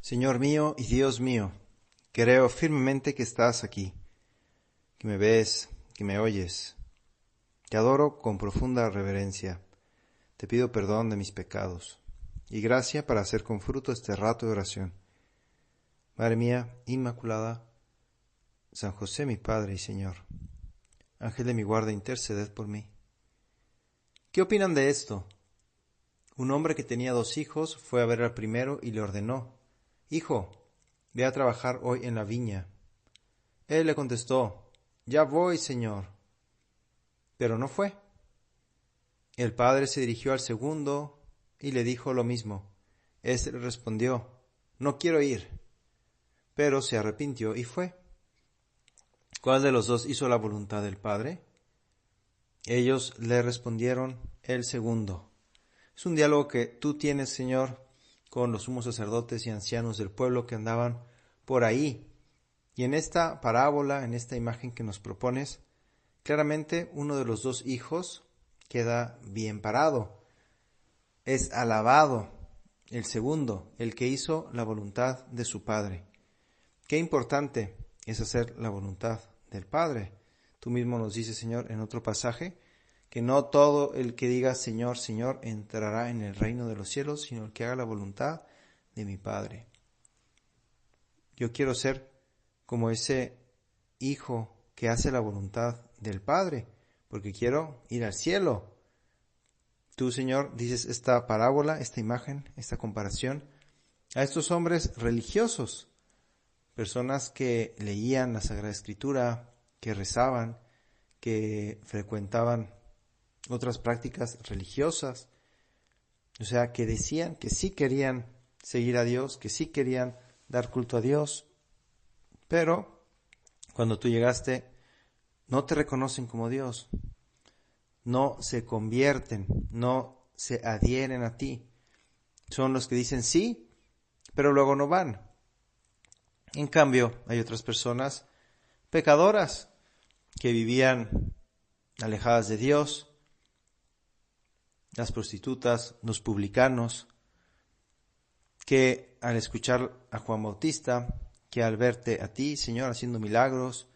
Señor mío y Dios mío, creo firmemente que estás aquí, que me ves, que me oyes. Te adoro con profunda reverencia. Te pido perdón de mis pecados y gracia para hacer con fruto este rato de oración. Madre mía, Inmaculada, San José mi Padre y Señor, Ángel de mi guarda, interceded por mí. ¿Qué opinan de esto? Un hombre que tenía 2 hijos fue a ver al primero y le ordenó: Hijo, ve a trabajar hoy en la viña. Él le contestó: Ya voy, señor. Pero no fue. El padre se dirigió al segundo y le dijo lo mismo. Este le respondió: No quiero ir. Pero se arrepintió y fue. ¿Cuál de los dos hizo la voluntad del padre? Ellos le respondieron: El segundo. Es un diálogo que tú tienes, Señor, con los sumos sacerdotes y ancianos del pueblo que andaban por ahí. Y en esta parábola, en esta imagen que nos propones, claramente uno de los 2 hijos queda bien parado. Es alabado el segundo, el que hizo la voluntad de su padre. Qué importante es hacer la voluntad del Padre. Tú mismo nos dices, Señor, en otro pasaje, que no todo el que diga Señor, Señor, entrará en el reino de los cielos, sino el que haga la voluntad de mi Padre. Yo quiero ser como ese hijo que hace la voluntad del Padre, porque quiero ir al cielo. Tú, Señor, dices esta parábola, esta imagen, esta comparación a estos hombres religiosos, personas que leían la Sagrada Escritura, que rezaban, que frecuentaban otras prácticas religiosas, o sea, que decían que sí querían seguir a Dios, que sí querían dar culto a Dios, pero cuando tú llegaste no te reconocen como Dios, no se convierten, no se adhieren a ti. Son los que dicen sí, pero luego no van. En cambio, hay otras personas pecadoras que vivían alejadas de Dios, las prostitutas, los publicanos, que al escuchar a Juan Bautista, que al verte a ti, Señor, haciendo milagros,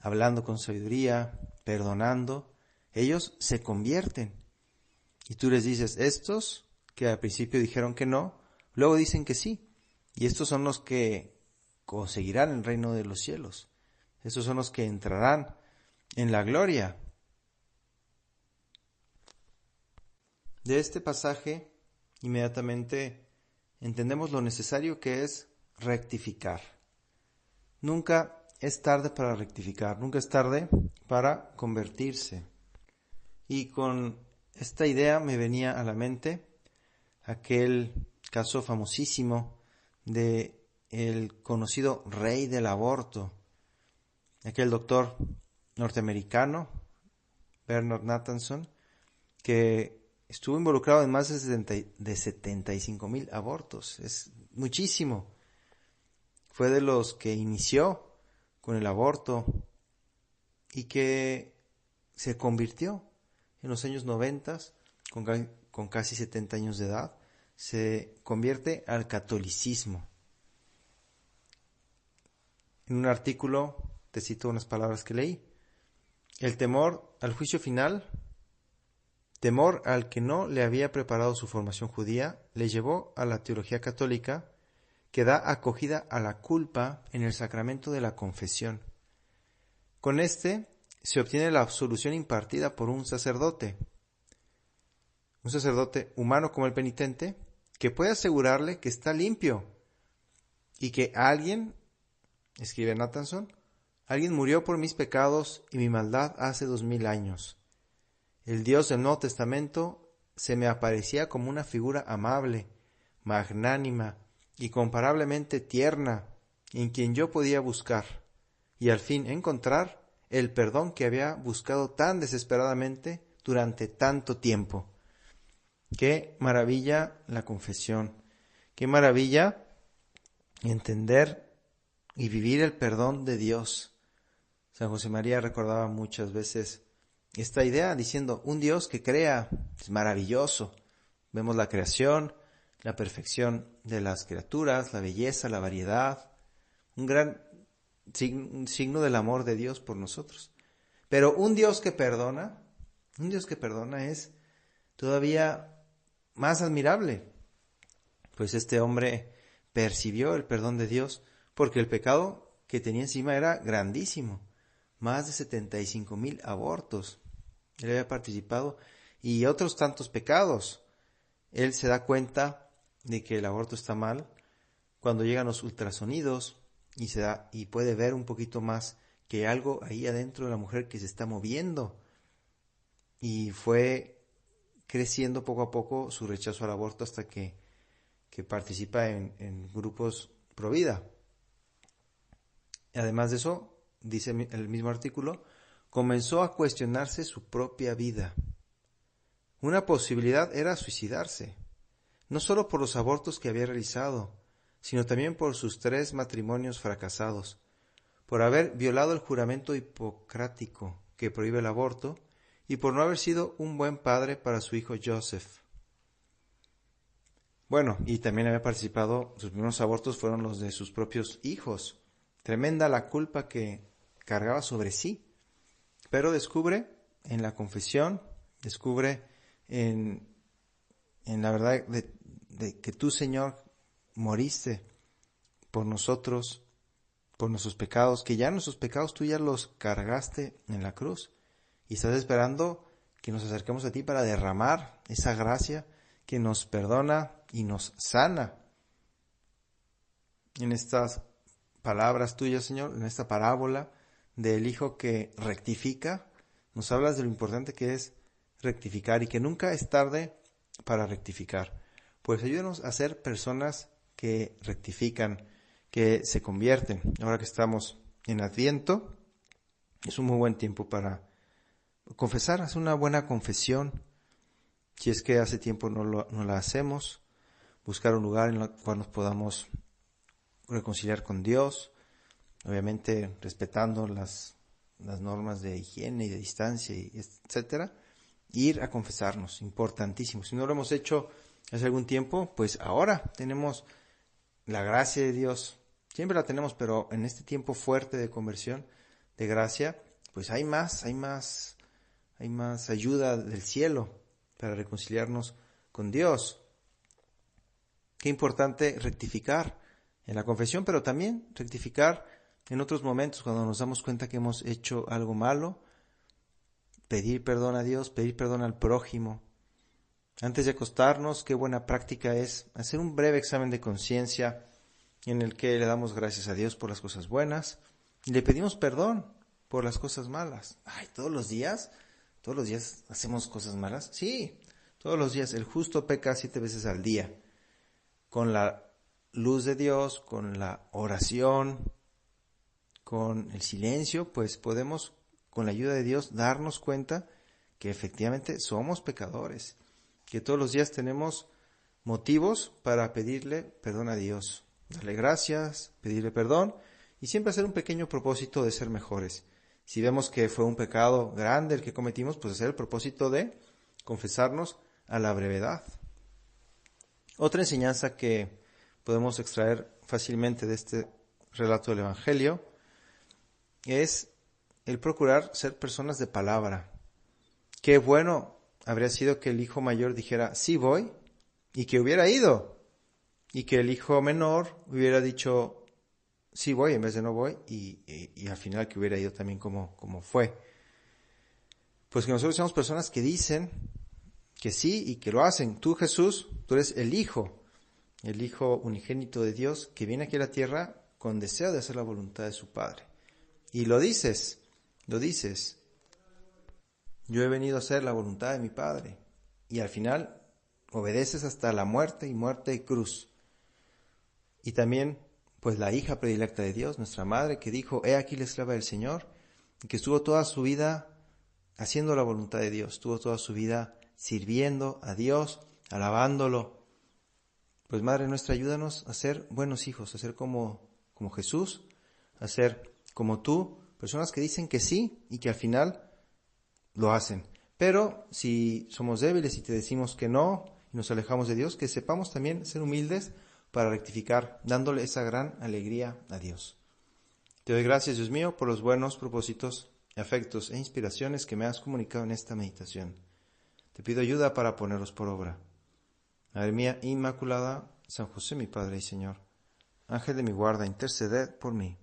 hablando con sabiduría, perdonando, ellos se convierten. Y tú les dices, estos que al principio dijeron que no, luego dicen que sí. Y estos son los que conseguirán el reino de los cielos. Estos son los que entrarán en la gloria. De este pasaje, inmediatamente entendemos lo necesario que es rectificar. Nunca es tarde para rectificar, nunca es tarde para convertirse. Y con esta idea me venía a la mente aquel caso famosísimo de el conocido rey del aborto, aquel doctor norteamericano, Bernard Nathanson, que estuvo involucrado en más de 75,000 abortos. Es muchísimo. Fue de los que inició con el aborto y que se convirtió en los años 90, con casi 70 años de edad, se convierte al catolicismo. En un artículo te cito unas palabras que leí. El temor al juicio final, temor al que no le había preparado su formación judía, le llevó a la teología católica, que da acogida a la culpa en el sacramento de la confesión. Con este se obtiene la absolución impartida por un sacerdote humano como el penitente, que puede asegurarle que está limpio y que alguien, escribe Nathanson, alguien murió por mis pecados y mi maldad hace 2000 años. El Dios del Nuevo Testamento se me aparecía como una figura amable, magnánima y comparablemente tierna, en quien yo podía buscar y al fin encontrar el perdón que había buscado tan desesperadamente durante tanto tiempo. Qué maravilla la confesión, qué maravilla entender y vivir el perdón de Dios. San José María recordaba muchas veces esta idea diciendo, un Dios que crea es maravilloso. Vemos la creación, la perfección de las criaturas, la belleza, la variedad, un gran signo del amor de Dios por nosotros. Pero un Dios que perdona es todavía más admirable, pues este hombre percibió el perdón de Dios porque el pecado que tenía encima era grandísimo, más de 75,000 abortos. Él había participado y otros tantos pecados. Él se da cuenta de que el aborto está mal cuando llegan los ultrasonidos y puede ver un poquito más que hay algo ahí adentro de la mujer que se está moviendo. Y fue creciendo poco a poco su rechazo al aborto hasta que participa en grupos pro vida. Además de eso, dice el mismo artículo, comenzó a cuestionarse su propia vida. Una posibilidad era suicidarse, no solo por los abortos que había realizado, sino también por sus 3 matrimonios fracasados, por haber violado el juramento hipocrático que prohíbe el aborto y por no haber sido un buen padre para su hijo Joseph. Bueno, y también había participado, sus primeros abortos fueron los de sus propios hijos. Tremenda la culpa que cargaba sobre sí. Pero descubre en la confesión, descubre en la verdad de que tú, Señor, moriste por nosotros, por nuestros pecados, que ya nuestros pecados tú ya los cargaste en la cruz. Y estás esperando que nos acerquemos a ti para derramar esa gracia que nos perdona y nos sana. En estas palabras tuyas, Señor, en esta parábola del hijo que rectifica, nos hablas de lo importante que es rectificar y que nunca es tarde para rectificar. Pues ayúdanos a ser personas que rectifican, que se convierten. Ahora que estamos en Adviento, es un muy buen tiempo para confesar, hacer una buena confesión. Si es que hace tiempo no la hacemos, buscar un lugar en el cual nos podamos reconciliar con Dios, obviamente respetando las normas de higiene y de distancia, etcétera, ir a confesarnos, importantísimo. Si no lo hemos hecho hace algún tiempo, pues ahora tenemos la gracia de Dios, siempre la tenemos, pero en este tiempo fuerte de conversión, de gracia, pues hay más ayuda del cielo para reconciliarnos con Dios. Qué importante rectificar en la confesión, pero también rectificar en otros momentos cuando nos damos cuenta que hemos hecho algo malo, pedir perdón a Dios, pedir perdón al prójimo. Antes de acostarnos, qué buena práctica es hacer un breve examen de conciencia en el que le damos gracias a Dios por las cosas buenas y le pedimos perdón por las cosas malas. Ay, ¿todos los días hacemos cosas malas? Sí, todos los días. El justo peca 7 veces al día. Con la luz de Dios, con la oración, con el silencio, pues podemos, con la ayuda de Dios, darnos cuenta que efectivamente somos pecadores, que todos los días tenemos motivos para pedirle perdón a Dios, darle gracias, pedirle perdón y siempre hacer un pequeño propósito de ser mejores. Si vemos que fue un pecado grande el que cometimos, pues hacer el propósito de confesarnos a la brevedad. Otra enseñanza que podemos extraer fácilmente de este relato del Evangelio es el procurar ser personas de palabra. Qué bueno habría sido que el hijo mayor dijera, sí voy, y que hubiera ido, y que el hijo menor hubiera dicho, sí voy, en vez de no voy, y al final que hubiera ido también como fue. Pues que nosotros seamos personas que dicen que sí y que lo hacen. Tú, Jesús, tú eres el Hijo unigénito de Dios que viene aquí a la tierra con deseo de hacer la voluntad de su Padre. Y lo dices. Yo he venido a hacer la voluntad de mi Padre. Y al final obedeces hasta la muerte y cruz. Y también, pues la hija predilecta de Dios, nuestra madre, que dijo, he aquí la esclava del Señor, y que estuvo toda su vida haciendo la voluntad de Dios, estuvo toda su vida sirviendo a Dios, alabándolo. Pues Madre nuestra, ayúdanos a ser buenos hijos, a ser como Jesús, a ser como tú, personas que dicen que sí y que al final lo hacen. Pero si somos débiles y te decimos que no y nos alejamos de Dios, que sepamos también ser humildes para rectificar, dándole esa gran alegría a Dios. Te doy gracias, Dios mío, por los buenos propósitos, afectos e inspiraciones que me has comunicado en esta meditación. Te pido ayuda para ponerlos por obra. Madre mía Inmaculada, San José mi Padre y Señor, Ángel de mi guarda, interceded por mí.